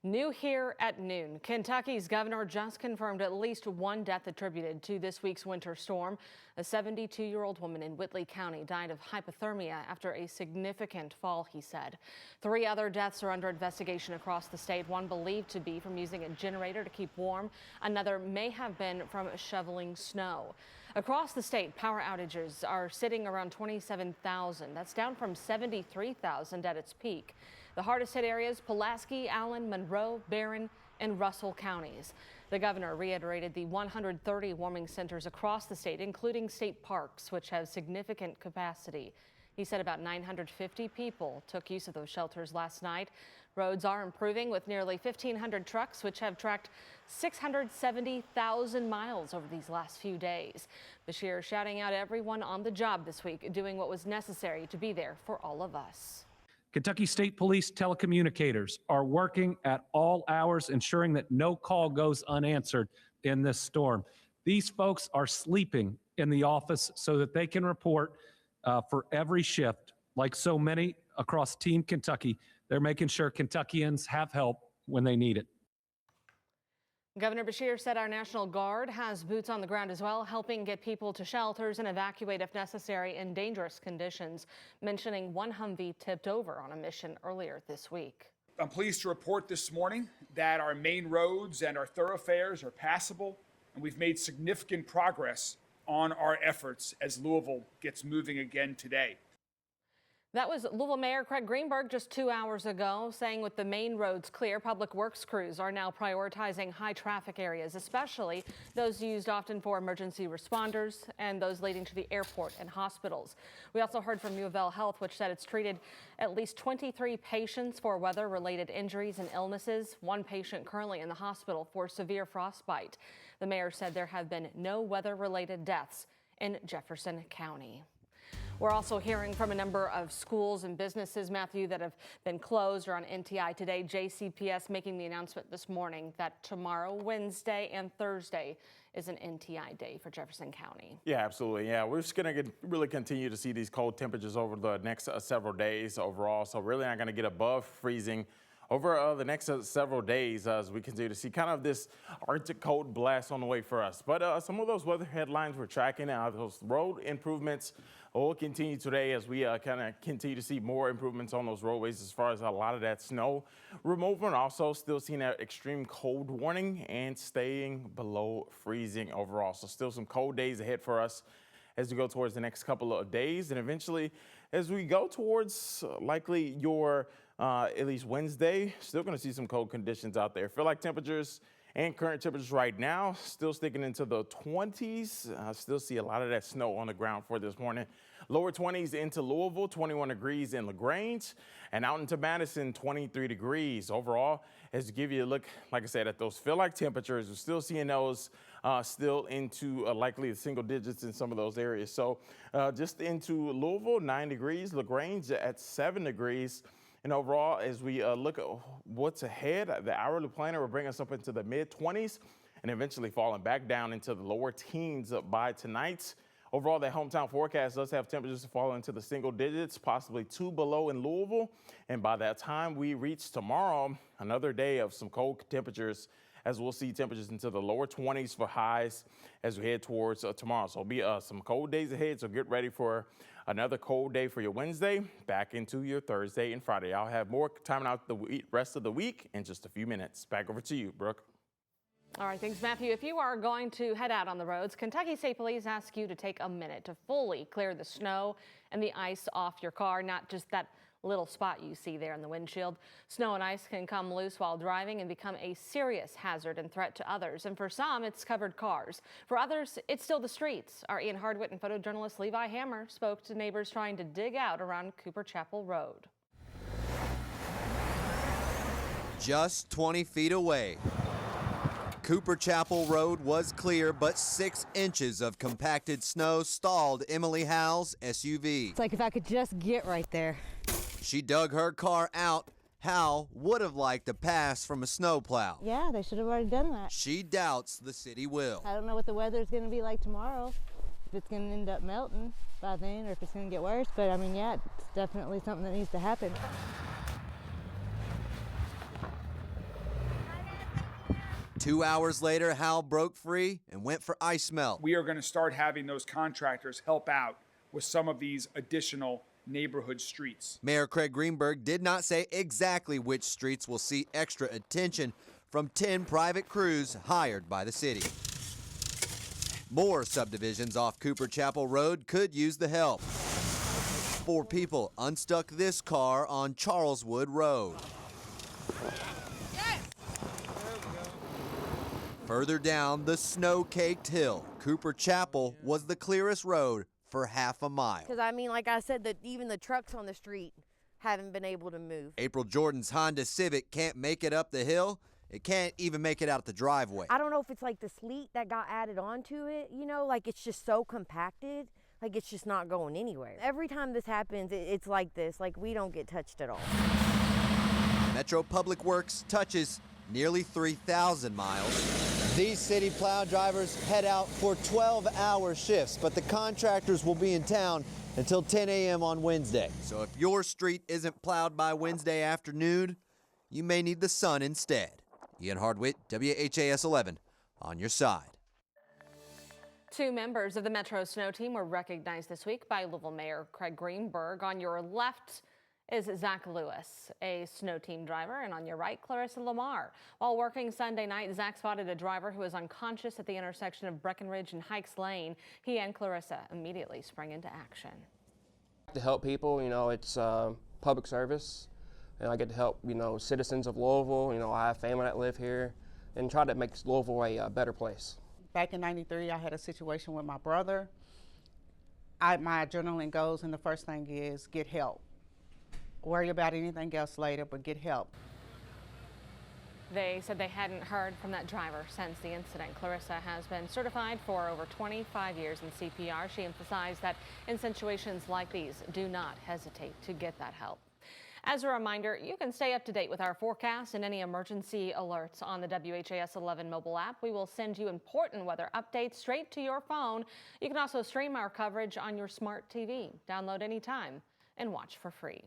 New here at noon, Kentucky's governor just confirmed at least one death attributed to this week's winter storm. A 72-year-old woman in Whitley County died of hypothermia after a significant fall, he said. 3 other deaths are under investigation across the state, one believed to be from using a generator to keep warm. Another may have been from shoveling snow. Across the state, power outages are sitting around 27,000. That's down from 73,000 at its peak. The hardest hit areas, Pulaski, Allen, Monroe, Barron, and Russell counties. The governor reiterated the 130 warming centers across the state, including state parks, which have significant capacity. He said about 950 people took use of those shelters last night. Roads are improving with nearly 1,500 trucks, which have tracked 670,000 miles over these last few days. Bashir shouting out everyone on the job this week, doing what was necessary to be there for all of us. Kentucky State Police telecommunicators are working at all hours, ensuring that no call goes unanswered in this storm. These folks are sleeping in the office so that they can report for every shift. Like so many across Team Kentucky, they're making sure Kentuckians have help when they need it. Governor Bashir said our National Guard has boots on the ground as well, helping get people to shelters and evacuate if necessary in dangerous conditions, mentioning one Humvee tipped over on a mission earlier this week. I'm pleased to report this morning that our main roads and our thoroughfares are passable, and we've made significant progress on our efforts as Louisville gets moving again today. That was Louisville Mayor Craig Greenberg just 2 hours ago, saying with the main roads clear, public works crews are now prioritizing high traffic areas, especially those used often for emergency responders and those leading to the airport and hospitals. We also heard from U of L Health, which said it's treated at least 23 patients for weather-related injuries and illnesses. One patient currently in the hospital for severe frostbite. The mayor said there have been no weather-related deaths in Jefferson County. We're also hearing from a number of schools and businesses, Matthew, that have been closed or on NTI today. JCPS making the announcement this morning that tomorrow, Wednesday and Thursday, is an NTI day for Jefferson County. Yeah, absolutely. Yeah, we're just going to really continue to see these cold temperatures over the next several days overall. So really not going to get above freezing over the next several days as we continue to see kind of this Arctic cold blast on the way for us. But some of those weather headlines we're tracking, those road improvements will continue today as we kind of continue to see more improvements on those roadways as far as a lot of that snow removal, and also still seeing that extreme cold warning and staying below freezing overall. So still some cold days ahead for us as we go towards the next couple of days, and eventually as we go towards likely your at least Wednesday, still going to see some cold conditions out there. Feel like temperatures and current temperatures right now still sticking into the 20s. Still see a lot of that snow on the ground for this morning. Lower 20s into Louisville, 21 degrees in LaGrange, and out into Madison, 23 degrees. Overall, as to give you a look, like I said, at those feel like temperatures, we're still seeing those still into likely the single digits in some of those areas. So just into Louisville, 9 degrees, LaGrange at 7 degrees. And overall, as we look at what's ahead, the hourly planner will bring us up into the mid-20s and eventually falling back down into the lower teens by tonight. Overall, that hometown forecast does have temperatures to fall into the single digits, possibly 2 below in Louisville. And by that time we reach tomorrow, another day of some cold temperatures, as we'll see temperatures into the lower 20s for highs as we head towards tomorrow. So it'll be some cold days ahead, so get ready for another cold day for your Wednesday, back into your Thursday and Friday. I'll have more time out the rest of the week in just a few minutes. Back over to you, Brooke. All right, thanks, Matthew. If you are going to head out on the roads, Kentucky State Police ask you to take a minute to fully clear the snow and the ice off your car, not just that little spot you see there in the windshield. Snow and ice can come loose while driving and become a serious hazard and threat to others. And for some, it's covered cars. For others, it's still the streets. Our Ian Hardwitt and photojournalist Levi Hammer spoke to neighbors trying to dig out around Cooper Chapel Road. Just 20 feet away, Cooper Chapel Road was clear, but 6 inches of compacted snow stalled Emily Howell's SUV. It's like if I could just get right there. She dug her car out. Howell would have liked a pass from a snowplow. Yeah, they should have already done that. She doubts the city will. I don't know what the weather's going to be like tomorrow, if it's going to end up melting by then or if it's going to get worse. But I mean, yeah, it's definitely something that needs to happen. 2 hours later, Hal broke free and went for ice melt. We are going to start having those contractors help out with some of these additional neighborhood streets. Mayor Craig Greenberg did not say exactly which streets will see extra attention from 10 private crews hired by the city. More subdivisions off Cooper Chapel Road could use the help. 4 people unstuck this car on Charleswood Road. Further down the snow-caked hill, Cooper Chapel was the clearest road for half a mile. Because, I mean, like I said, that even the trucks on the street haven't been able to move. April Jordan's Honda Civic can't make it up the hill. It can't even make it out the driveway. I don't know if it's like the sleet that got added onto it, you know, like it's just so compacted, like it's just not going anywhere. Every time this happens, it's like this, like we don't get touched at all. Metro Public Works touches nearly 3,000 miles. These city plow drivers head out for 12-hour shifts, but the contractors will be in town until 10 a.m. on Wednesday. So if your street isn't plowed by Wednesday afternoon, you may need the sun instead. Ian Hardwick, WHAS11, on your side. 2 members of the Metro Snow Team were recognized this week by Louisville Mayor Craig Greenberg. On your left is Zach Lewis, a snow team driver, and on your right, Clarissa Lamar. While working Sunday night, Zach spotted a driver who was unconscious at the intersection of Breckenridge and Hikes Lane. He and Clarissa immediately sprang into action. To help people, you know, it's public service, and I get to help, you know, citizens of Louisville. You know, I have family that live here, and try to make Louisville a better place. Back in '93, I had a situation with my brother. My adrenaline goes, and the first thing is get help. Worry about anything else later, but get help. They said they hadn't heard from that driver since the incident. Clarissa has been certified for over 25 years in CPR. She emphasized that in situations like these, do not hesitate to get that help. As a reminder, you can stay up to date with our forecast and any emergency alerts on the WHAS11 mobile app. We will send you important weather updates straight to your phone. You can also stream our coverage on your smart TV. Download anytime and watch for free.